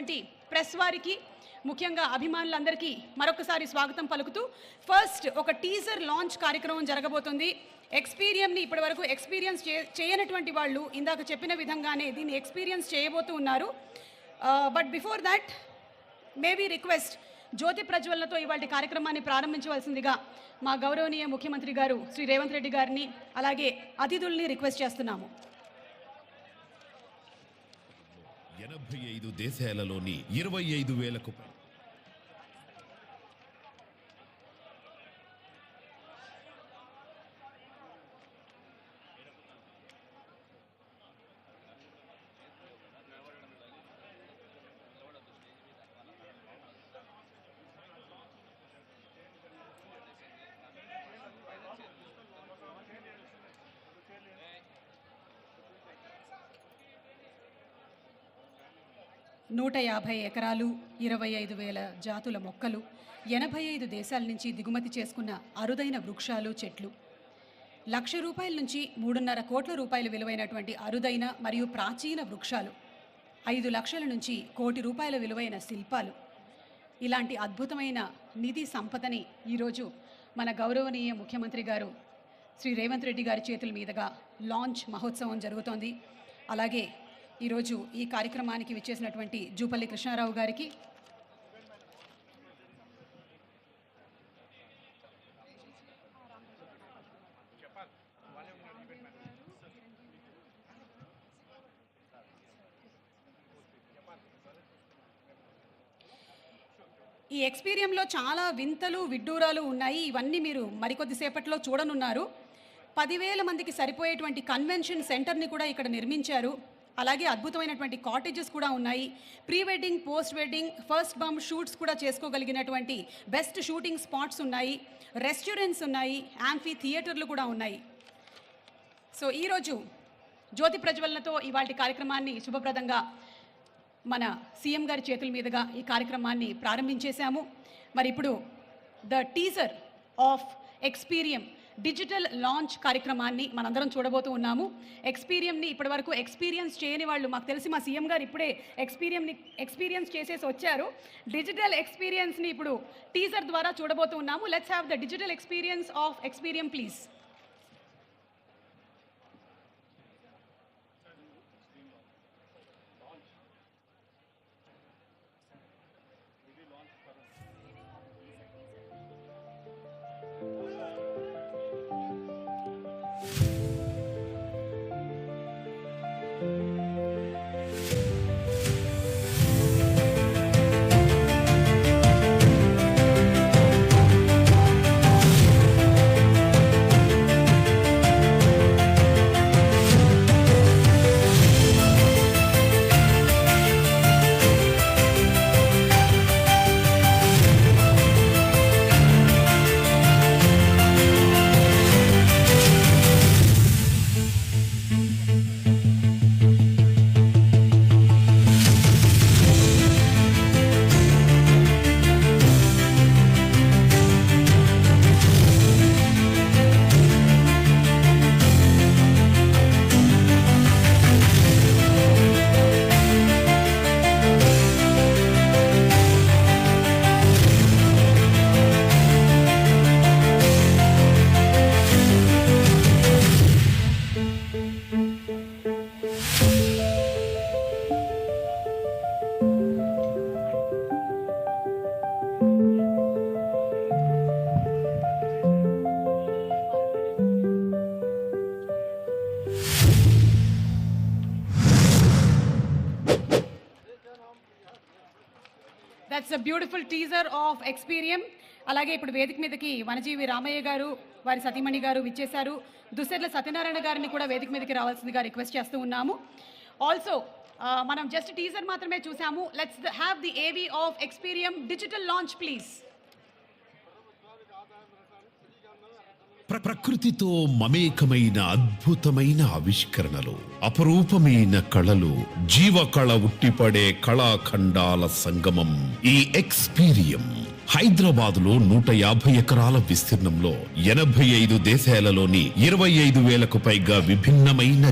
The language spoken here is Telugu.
విచ్చేసినటువంటి ప్రెస్ వారికి ముఖ్యంగా అభిమానులందరికీ మరొకసారి స్వాగతం పలుకుతూ ఫస్ట్ ఒక టీజర్ లాంచ్ కార్యక్రమం జరగబోతుంది. ఎక్స్పీరియంని ఇప్పటివరకు ఎక్స్పీరియన్స్ చేయనటువంటి వాళ్ళు ఇందాక చెప్పిన విధంగానే దీన్ని ఎక్స్పీరియన్స్ చేయబోతూ ఉన్నారు. But before that maybe request జ్యోతి ప్రజ్వలనతో ఇవాళ కార్యక్రమాన్ని ప్రారంభించవలసిందిగా మా గౌరవనీయ ముఖ్యమంత్రి గారు శ్రీ రేవంత్ రెడ్డి గారిని అలాగే అతిథుల్ని రిక్వెస్ట్ చేస్తున్నాము. 85 దేశాలలోని 25,000కు ₹150 ఎకరాలు, 25,000 జాతుల మొక్కలు, 85 దేశాల నుంచి దిగుమతి చేసుకున్న అరుదైన వృక్షాలు, చెట్లు, ₹1,00,000 నుంచి 3.5 కోట్ల రూపాయలు విలువైనటువంటి అరుదైన మరియు ప్రాచీన వృక్షాలు, 5 లక్షల నుంచి ₹1 కోటి విలువైన శిల్పాలు, ఇలాంటి అద్భుతమైన నిధి సంపదని ఈరోజు మన గౌరవనీయ ముఖ్యమంత్రి గారు శ్రీ రేవంత్ రెడ్డి గారి చేతుల మీదుగా లాంచ్ మహోత్సవం జరుగుతోంది. అలాగే ఈరోజు ఈ కార్యక్రమానికి విచ్చేసినటువంటి జూపల్లి కృష్ణారావు గారికి, ఈ ఎక్స్పీరియంలో చాలా వింతలు విడ్డూరాలు ఉన్నాయి. ఇవన్నీ మీరు మరికొద్దిసేపట్లో చూడనున్నారు. 10,000 మందికి సరిపోయేటువంటి కన్వెన్షన్ సెంటర్ని కూడా ఇక్కడ నిర్మించారు. అలాగే అద్భుతమైనటువంటి కాటేజెస్ కూడా ఉన్నాయి. Pre wedding, post wedding, first bump shoots కూడా చేసుకోగలిగినటువంటి బెస్ట్ షూటింగ్ స్పాట్స్ ఉన్నాయి. రెస్టారెంట్స్ ఉన్నాయి. యాంఫీ థియేటర్లు కూడా ఉన్నాయి. సో ఈరోజు జ్యోతి ప్రజ్వలనతో ఇవాళ కార్యక్రమాన్ని శుభప్రదంగా మన సీఎం గారి చేతుల మీదుగా ఈ కార్యక్రమాన్ని ప్రారంభించేశాము. మరి ఇప్పుడు the teaser of Experium digital launch కార్యక్రమాన్ని మనందరం చూడబోతూ ఉన్నాము. ఎక్స్పీరియంని ఇప్పటివరకు ఎక్స్పీరియన్స్ చేయని వాళ్ళు, మాకు తెలిసి మా సీఎం గారు ఇప్పుడే ఎక్స్పీరియన్స్ చేసేసి వచ్చారు. డిజిటల్ ఎక్స్పీరియన్స్ని ఇప్పుడు టీజర్ ద్వారా చూడబోతూ ఉన్నాము. Let's have the digital experience of Experium please. That's a beautiful teaser of Experium. అలాగే ఇప్పుడు వేదిక మీదకి వనజీవి రామయ్య గారు, వారి సతీమణి గారు విచ్చేశారు. దుస్సెర్ల సత్యనారాయణ గారిని కూడా వేదిక మీదకి రావాల్సిందిగా రిక్వెస్ట్ చేస్తూ ఉన్నాము. ఆల్సో మనం జస్ట్ టీజర్ మాత్రమే చూసాము. లెట్స్ హ్యావ్ ది ఏవీ of Experium digital launch please. ప్రకృతితో మమేకమైన అద్భుతమైన ఆవిష్కరణలు, అపరూపమైన కళలు, జీవకళ ఉట్టిపడే కళాఖండాల సంగమం ఈ ఎక్స్పీరియం. హైదరాబాద్ లో 150 ఎకరాల విస్తీర్ణంలో 85 దేశాలలోని 25,000కు పైగా విభిన్నమైన